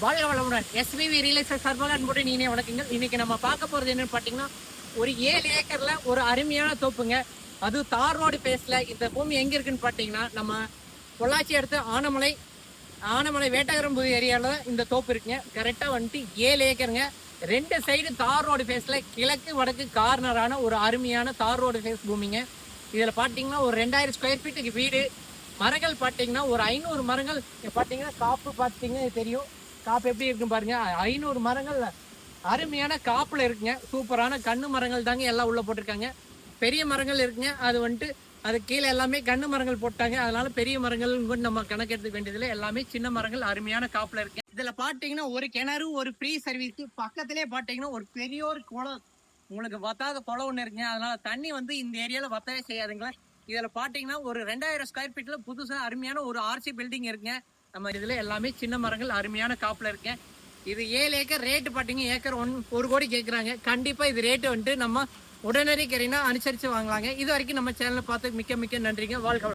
வாழ்க வளமுடன். SPB real estate சார்பாக அன்புடன் இனிய வணக்கங்கள். இன்னைக்கு நம்ம பார்க்க போறது என்னன்னு பாத்தீங்கன்னா, ஒரு 7 ஏக்கர்ல ஒரு அருமையான தோப்புங்க. அது தார் ரோடு பேஸ்ல. இந்த பூமி எங்க இருக்குன்னு பாத்தீங்கன்னா, நம்ம பொள்ளாச்சி அடுத்து ஆனமலை வேட்டகரம்பு ஏரியால இந்த தோப்பு இருக்குங்க. கரெக்டா வந்துட்டு 7 ஏக்கருங்க. 2 சைடு தார் ரோடு பேஸ்ல கிழக்கு வடக்கு கார்னரான ஒரு அருமையான தார் ரோடு பேஸ் பூமிங்க. இதுல பாத்தீங்கன்னா ஒரு 2000 ஸ்கொயர் ஃபீட்டுக்கு வீடு. மரங்கள் பாத்தீங்கன்னா ஒரு 500 மரங்கள் பாத்தீங்கன்னா காப்பு பாத்தீங்கன்னா தெரியும். காப்பு எப்படி இருக்குன்னு பாருங்க. 500 மரங்கள் அருமையான காப்புல இருக்குங்க. சூப்பரான கண்ணு மரங்கள் தாங்க எல்லாம் உள்ள போட்டிருக்காங்க. பெரிய மரங்கள் இருக்குங்க. அது வந்துட்டு அது கீழே எல்லாமே கண்ணு மரங்கள் போட்டாங்க. அதனால பெரிய மரங்கள் நம்ம கணக்கு எடுத்துக்க வேண்டியதுல எல்லாமே சின்ன மரங்கள் அருமையான காப்புல இருக்கு. இதுல பாத்தீங்கன்னா ஒரு கிணறு, ஒரு ஃப்ரீ சர்வீஸ், பக்கத்திலே பாத்தீங்கன்னா ஒரு பெரிய ஒரு குளம், உங்களுக்கு வத்தாத குளம் ஒண்ணு இருக்குங்க. அதனால தண்ணி வந்து இந்த ஏரியால வத்தவே செய்யாதுங்களா. இதுல பாத்தீங்கன்னா ஒரு 2000 ஸ்கொயர் ஃபீட்ல புதுசா அருமையான ஒரு ஆர்சி பில்டிங் இருக்குங்க. நம்ம இதுல எல்லாமே சின்ன மரங்கள் அருமையான காப்புல இருக்கு. இது 7 ஏக்கர். ரேட்டு பாத்தீங்க ஏக்கர் 1 கோடி கேட்குறாங்க. கண்டிப்பா இது ரேட்டு வந்துட்டு நம்ம உடனடி கரைனா அனுசரிச்சு வாங்கலாங்க. இது வரைக்கும் நம்ம சேனலை பார்த்து மிக்க மிக்க நன்றிங்க. வாழ்க.